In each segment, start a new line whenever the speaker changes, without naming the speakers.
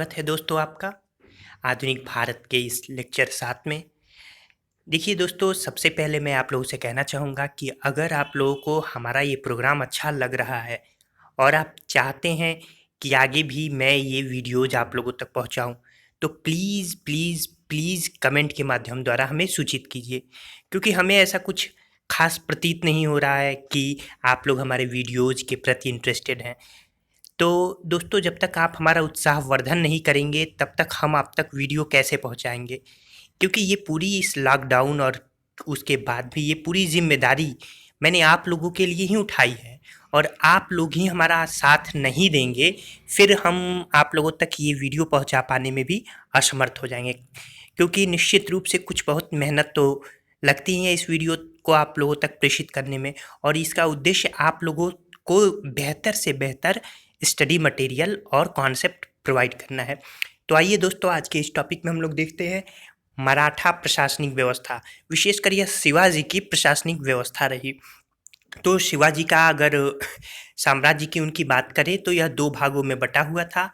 स्वागत है दोस्तों आपका आधुनिक भारत के इस लेक्चर 7 में। देखिए दोस्तों, सबसे पहले मैं आप लोगों से कहना चाहूँगा कि अगर आप लोगों को हमारा ये प्रोग्राम अच्छा लग रहा है और आप चाहते हैं कि आगे भी मैं ये वीडियोज़ आप लोगों तक पहुँचाऊँ, तो प्लीज़ प्लीज़ प्लीज़ कमेंट के माध्यम द्वारा हमें सूचित कीजिए, क्योंकि हमें ऐसा कुछ ख़ास प्रतीत नहीं हो रहा है कि आप लोग हमारे वीडियोज़ के प्रति इंटरेस्टेड हैं। तो दोस्तों, जब तक आप हमारा उत्साहवर्धन नहीं करेंगे तब तक हम आप तक वीडियो कैसे पहुंचाएंगे? क्योंकि ये पूरी इस लॉकडाउन और उसके बाद भी ये पूरी जिम्मेदारी मैंने आप लोगों के लिए ही उठाई है, और आप लोग ही हमारा साथ नहीं देंगे फिर हम आप लोगों तक ये वीडियो पहुंचा पाने में भी असमर्थ हो जाएंगे। क्योंकि निश्चित रूप से कुछ बहुत मेहनत तो लगती है इस वीडियो को आप लोगों तक प्रेषित करने में, और इसका उद्देश्य आप लोगों को बेहतर से बेहतर स्टडी मटेरियल और कॉन्सेप्ट प्रोवाइड करना है। तो आइए दोस्तों, आज के इस टॉपिक में हम लोग देखते हैं मराठा प्रशासनिक व्यवस्था, विशेषकर यह शिवाजी की प्रशासनिक व्यवस्था रही। तो शिवाजी का अगर साम्राज्य की उनकी बात करें तो यह दो भागों में बटा हुआ था।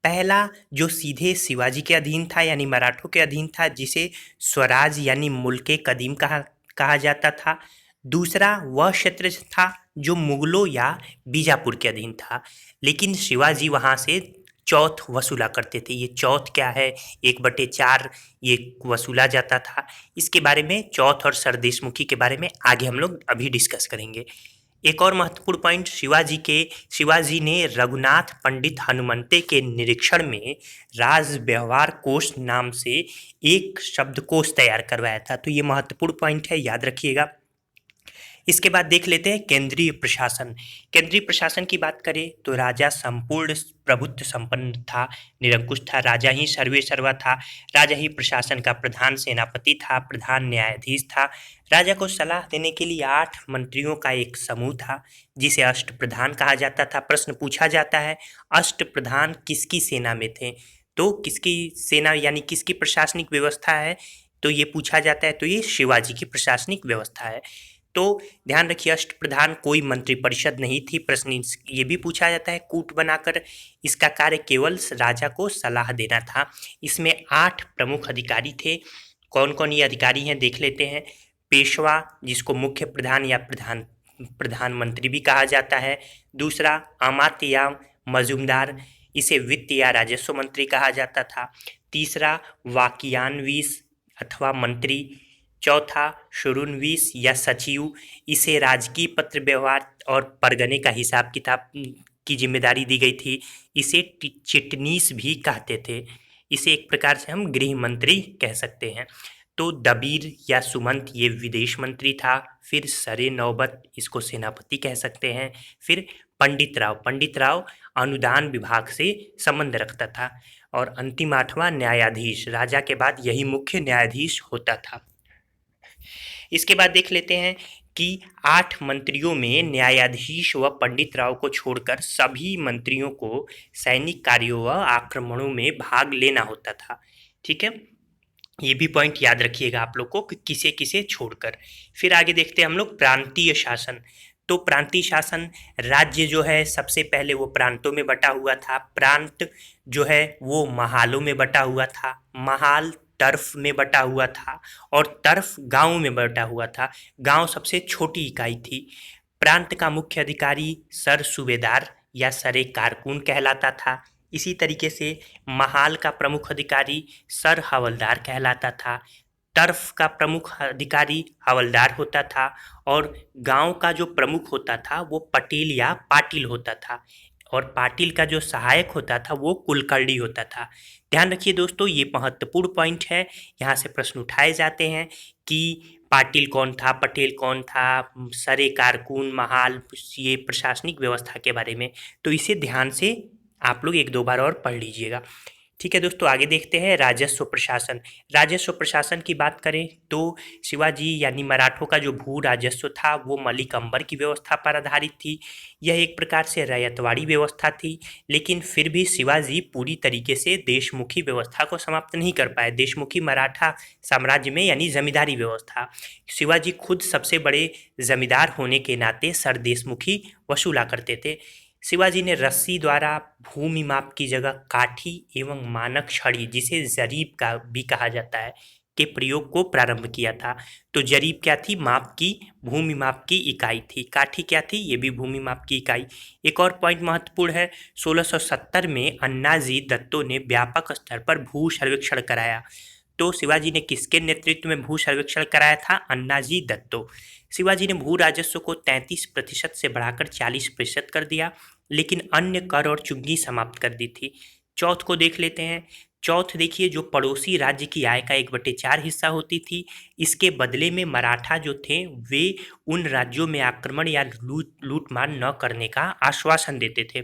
पहला जो सीधे शिवाजी के अधीन था यानी मराठों के अधीन था, जिसे स्वराज यानी मुल्के कदीम कहा कहा जाता था। दूसरा वह क्षेत्र था जो मुगलों या बीजापुर के अधीन था, लेकिन शिवाजी वहाँ से चौथ वसूला करते थे। ये चौथ क्या है? 1/4 ये वसूला जाता था। इसके बारे में, चौथ और सरदेशमुखी के बारे में आगे हम लोग अभी डिस्कस करेंगे। एक और महत्वपूर्ण पॉइंट, शिवाजी ने रघुनाथ पंडित हनुमंते के निरीक्षण में राज व्यवहार कोश नाम से एक शब्दकोश तैयार करवाया था। तो ये महत्वपूर्ण पॉइंट है, याद रखिएगा। इसके बाद देख लेते हैं केंद्रीय प्रशासन। केंद्रीय प्रशासन की बात करें तो राजा संपूर्ण प्रभुत्व संपन्न था, निरंकुश था। राजा ही सर्वे सर्वा था। राजा ही प्रशासन का प्रधान सेनापति था, प्रधान न्यायाधीश था। राजा को सलाह देने के लिए 8 मंत्रियों का एक समूह था, जिसे अष्टप्रधान कहा जाता था। प्रश्न पूछा जाता है, अष्टप्रधान किसकी सेना में थे? तो किसकी सेना यानी किसकी प्रशासनिक व्यवस्था है? तो ये पूछा जाता है, तो ये शिवाजी की प्रशासनिक व्यवस्था है। तो ध्यान रखिए, अष्टप्रधान कोई मंत्रिपरिषद नहीं थी। प्रश्न ये भी पूछा जाता है, कूट बनाकर इसका कार्य केवल राजा को सलाह देना था। इसमें 8 प्रमुख अधिकारी थे। कौन कौन ये अधिकारी हैं देख लेते हैं। पेशवा, जिसको मुख्य प्रधान या प्रधानमंत्री भी कहा जाता है। दूसरा अमात्य या मजूमदार, इसे वित्त या राजस्व मंत्री कहा जाता था। तीसरा वाक्यान्वीस अथवा मंत्री। चौथा शुरूनवीस या सचिव, इसे राजकीय पत्र व्यवहार और परगने का हिसाब किताब की जिम्मेदारी दी गई थी। इसे चिटनीस भी कहते थे। इसे एक प्रकार से हम गृह मंत्री कह सकते हैं। तो दबीर या सुमंत ये विदेश मंत्री था। फिर सरे नौबत, इसको सेनापति कह सकते हैं। फिर पंडित राव अनुदान विभाग से संबंध रखता था। और अंतिम 8वां न्यायाधीश, राजा के बाद यही मुख्य न्यायाधीश होता था। इसके बाद देख लेते हैं कि 8 मंत्रियों में न्यायाधीश व पंडित राव को छोड़कर सभी मंत्रियों को सैनिक कार्यों व आक्रमणों में भाग लेना होता था। ठीक है, ये भी पॉइंट याद रखिएगा आप लोग को कि किसे किसे छोड़कर। फिर आगे देखते हैं हम लोग प्रांतीय शासन। तो प्रांतीय शासन, राज्य जो है सबसे पहले वो प्रांतों में बटा हुआ था। प्रांत जो है वो महालों में बटा हुआ था। महाल टर्फ में बटा हुआ था और टर्फ गांव में बटा हुआ था। गांव सबसे छोटी इकाई थी। प्रांत का मुख्य अधिकारी सर सूबेदार या सरे कारकुन कहलाता था। इसी तरीके से महाल का प्रमुख अधिकारी सर हवलदार कहलाता था। टर्फ का प्रमुख अधिकारी हवलदार होता था और गांव का जो प्रमुख होता था वो पटेल या पाटिल होता था, और पाटिल का जो सहायक होता था वो कुलकर्णी होता था। ध्यान रखिए दोस्तों, ये महत्वपूर्ण पॉइंट है। यहाँ से प्रश्न उठाए जाते हैं कि पाटिल कौन था, पटेल कौन था, सरे कारकुन, महाल, ये प्रशासनिक व्यवस्था के बारे में। तो इसे ध्यान से आप लोग 1-2 बार और पढ़ लीजिएगा। ठीक है दोस्तों, आगे देखते हैं राजस्व प्रशासन। राजस्व प्रशासन की बात करें तो शिवाजी यानी मराठों का जो भू राजस्व था वो मलिक अंबर की व्यवस्था पर आधारित थी। यह एक प्रकार से रैयतवाड़ी व्यवस्था थी, लेकिन फिर भी शिवाजी पूरी तरीके से देशमुखी व्यवस्था को समाप्त नहीं कर पाए। देशमुखी मराठा साम्राज्य में यानी जमींदारी व्यवस्था, शिवाजी खुद सबसे बड़े जमींदार होने के नाते सरदेशमुखी वसूला करते थे। शिवाजी ने रस्सी द्वारा भूमि माप की जगह काठी एवं मानक छड़ी, जिसे जरीब का भी कहा जाता है, के प्रयोग को प्रारंभ किया था। तो जरीब क्या थी? माप की, भूमि माप की इकाई थी। काठी क्या थी? ये भी भूमि माप की इकाई। एक और पॉइंट महत्वपूर्ण है, 1670 में अन्नाजी दत्तो ने व्यापक स्तर पर भू सर्वेक्षण कराया। तो शिवाजी ने किसके नेतृत्व में भू सर्वेक्षण कराया था? अन्नाजी दत्तो। शिवाजी ने भू राजस्व को 33% से बढ़ाकर 40% कर दिया, लेकिन अन्य कर और चुंगी समाप्त कर दी थी। चौथ को देख लेते हैं। चौथ देखिए, जो पड़ोसी राज्य की आय का 1/4 हिस्सा होती थी, इसके बदले में मराठा जो थे वे उन राज्यों में आक्रमण या लूटमार न करने का आश्वासन देते थे।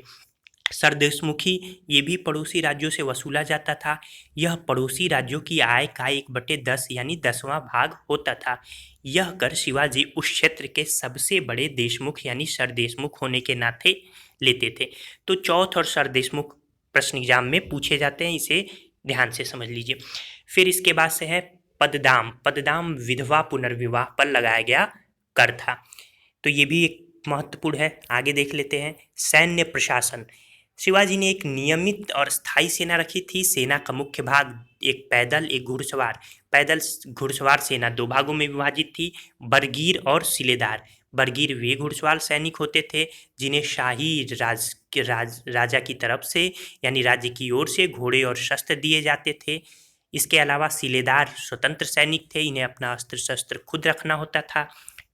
सरदेशमुखी, ये भी पड़ोसी राज्यों से वसूला जाता था। यह पड़ोसी राज्यों की आय का 1/10 यानी 10वां भाग होता था। यह कर शिवाजी उस क्षेत्र के सबसे बड़े देशमुख यानी सरदेशमुख होने के नाते लेते थे। तो चौथ और सरदेशमुख प्रश्न एग्जाम में पूछे जाते हैं, इसे ध्यान से समझ लीजिए। फिर इसके बाद से है पददाम। पददाम विधवा पुनर्विवाह पर लगाया गया कर था। तो ये भी एक महत्वपूर्ण है। आगे देख लेते हैं। सैन्य प्रशासन। शिवाजी ने एक नियमित और स्थायी सेना रखी थी। सेना का मुख्य भाग, एक पैदल एक घुड़सवार। पैदल घुड़सवार सेना दो भागों में विभाजित थी, बरगीर और सिलेदार। बरगीर वे घुड़सवार सैनिक होते थे जिन्हें शाही राजा की तरफ से यानी राज्य की ओर से घोड़े और शस्त्र दिए जाते थे। इसके अलावा सिलेदार स्वतंत्र सैनिक थे, इन्हें अपना अस्त्र शस्त्र खुद रखना होता था।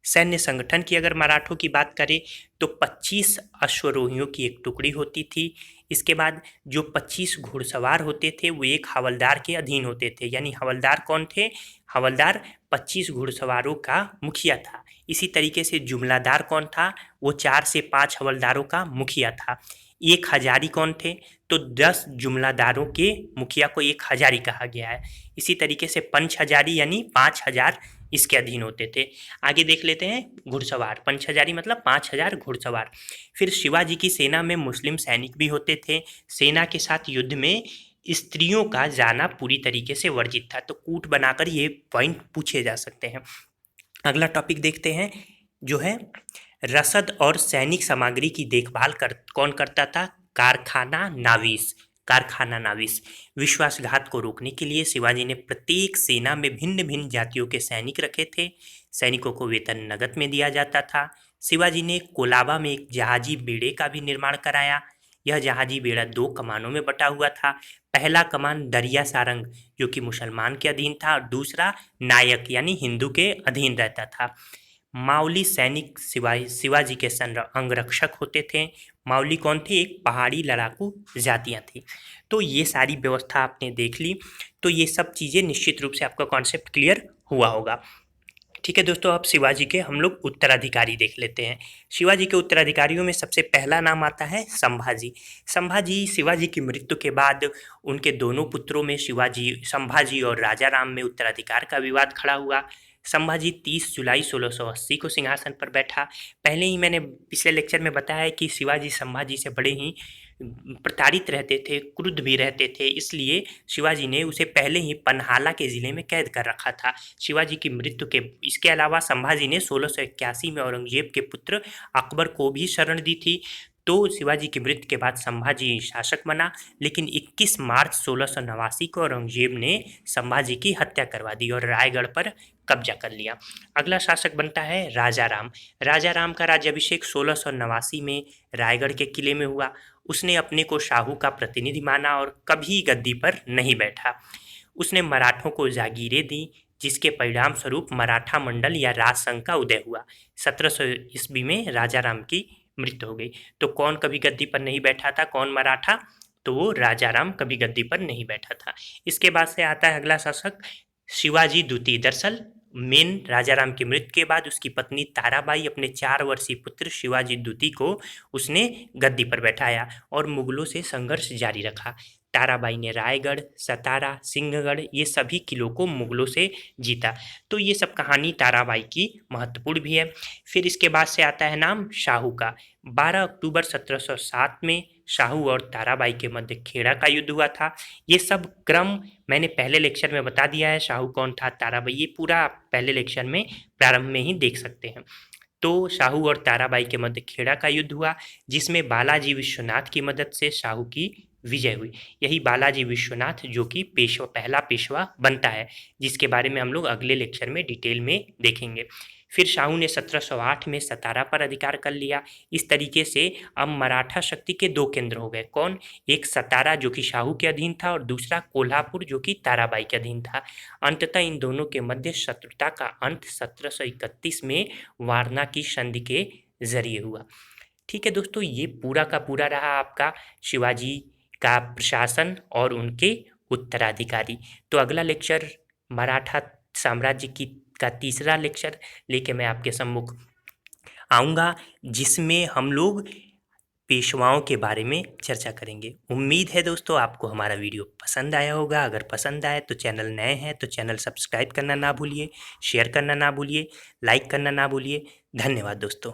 सैन्य संगठन की अगर मराठों की बात करें तो 25 अश्वरोहियों की एक टुकड़ी होती थी। इसके बाद जो 25 घुड़सवार होते थे वो एक हवलदार के अधीन होते थे। यानी हवलदार कौन थे? हवलदार 25 घुड़सवारों का मुखिया था। इसी तरीके से जुमलादार कौन था? वो 4 से 5 हवलदारों का मुखिया था। एक हजारी कौन थे? तो 10 जुमलादारों के मुखिया को एक हजारी कहा गया है। इसी तरीके से पंच हजारी यानी 5,000 इसके अधीन होते थे। आगे देख लेते हैं घुड़सवार। पंच हजारी मतलब 5,000 घुड़सवार। फिर शिवाजी की सेना में मुस्लिम सैनिक भी होते थे। सेना के साथ युद्ध में स्त्रियों का जाना पूरी तरीके से वर्जित था। तो कूट बनाकर ये पॉइंट पूछे जा सकते हैं। अगला टॉपिक देखते हैं, जो है रसद और सैनिक सामग्री की देखभाल कौन करता था? कारखाना नाविस। कारखाना नाविस। विश्वासघात को रोकने के लिए शिवाजी ने प्रत्येक सेना में भिन्न भिन्न जातियों के सैनिक रखे थे। सैनिकों को वेतन नगद में दिया जाता था। शिवाजी ने कोलाबा में एक जहाजी बेड़े का भी निर्माण कराया। यह जहाजी बेड़ा 2 कमानों में बटा हुआ था। पहला कमान दरिया सारंग, जो कि मुसलमान के अधीन था, और दूसरा नायक यानी हिंदू के अधीन रहता था। मावली सैनिक शिवाजी के अंगरक्षक होते थे। मावली कौन थे? एक पहाड़ी लड़ाकू जातियां थी। तो ये सारी व्यवस्था आपने देख ली। तो ये सब चीज़ें निश्चित रूप से आपका कॉन्सेप्ट क्लियर हुआ होगा। ठीक है दोस्तों, अब शिवाजी के हम लोग उत्तराधिकारी देख लेते हैं। शिवाजी के उत्तराधिकारियों में सबसे पहला नाम आता है संभाजी। संभाजी शिवाजी की मृत्यु के बाद उनके दोनों पुत्रों में संभाजी और राजा राम में उत्तराधिकार का विवाद खड़ा हुआ। संभाजी 30 जुलाई 1680 को सिंहासन पर बैठा। पहले ही मैंने पिछले लेक्चर में बताया है कि शिवाजी संभाजी से बड़े ही प्रताड़ित रहते थे, क्रुद्ध भी रहते थे, इसलिए शिवाजी ने उसे पहले ही पन्हाला के ज़िले में कैद कर रखा था शिवाजी की मृत्यु के। इसके अलावा संभाजी ने 1681 में औरंगजेब के पुत्र अकबर को भी शरण दी थी। तो शिवाजी की मृत्यु के बाद संभाजी शासक बना, लेकिन 21 मार्च 1689 को औरंगजेब ने संभाजी की हत्या करवा दी और रायगढ़ पर कब्जा कर लिया। अगला शासक बनता है राजा राम। राजा राम का राज्याभिषेक 1689 में रायगढ़ के किले में हुआ। उसने अपने को शाहू का प्रतिनिधि माना और कभी गद्दी पर नहीं बैठा। उसने मराठों को जागीरें दी, जिसके परिणाम स्वरूप मराठा मंडल या राज संघ का उदय हुआ। 1700 ईस्वी में राजा राम की मृत्यु हो गई। तो कौन कभी गद्दी पर नहीं बैठा था? कौन मराठा? तो वो राजा राम कभी गद्दी पर नहीं बैठा था। इसके बाद से आता है अगला शासक शिवाजी द्वितीय। दरअसल मेन राजा राम की मृत्यु के बाद उसकी पत्नी ताराबाई अपने 4 वर्षीय पुत्र शिवाजी द्वितीय को उसने गद्दी पर बैठाया और मुगलों से संघर्ष जारी रखा। ताराबाई ने रायगढ़, सतारा, सिंहगढ़ ये सभी किलों को मुगलों से जीता। तो ये सब कहानी ताराबाई की महत्वपूर्ण भी है। फिर इसके बाद से आता है नाम शाहू का। 12 अक्टूबर 1707 में शाहू और ताराबाई के मध्य खेड़ा का युद्ध हुआ था। ये सब क्रम मैंने पहले लेक्चर में बता दिया है। शाहू कौन था, ताराबाई, ये पूरा पहले लेक्चर में प्रारंभ में ही देख सकते हैं। तो शाहू और ताराबाई के मध्य खेड़ा का युद्ध हुआ, जिसमें बालाजी विश्वनाथ की मदद से शाहू की विजय हुई। यही बालाजी विश्वनाथ जो कि पहला पेशवा बनता है, जिसके बारे में हम लोग अगले लेक्चर में डिटेल में देखेंगे। फिर शाहू ने 1708 में सतारा पर अधिकार कर लिया। इस तरीके से अब मराठा शक्ति के दो केंद्र हो गए। कौन? एक सतारा जो कि शाहू के अधीन था और दूसरा कोल्हापुर जो कि ताराबाई के अधीन था। अंततः इन दोनों के मध्य शत्रुता का अंत 1731 में वारना की संधि के जरिए हुआ। ठीक है दोस्तों, ये पूरा का पूरा रहा आपका शिवाजी का प्रशासन और उनके उत्तराधिकारी। तो अगला लेक्चर मराठा साम्राज्य की का तीसरा लेक्चर लेके मैं आपके सम्मुख आऊँगा, जिसमें हम लोग पेशवाओं के बारे में चर्चा करेंगे। उम्मीद है दोस्तों आपको हमारा वीडियो पसंद आया होगा। अगर पसंद आए तो चैनल नए हैं तो चैनल सब्सक्राइब करना ना भूलिए, शेयर करना ना भूलिए, लाइक करना ना भूलिए। धन्यवाद दोस्तों।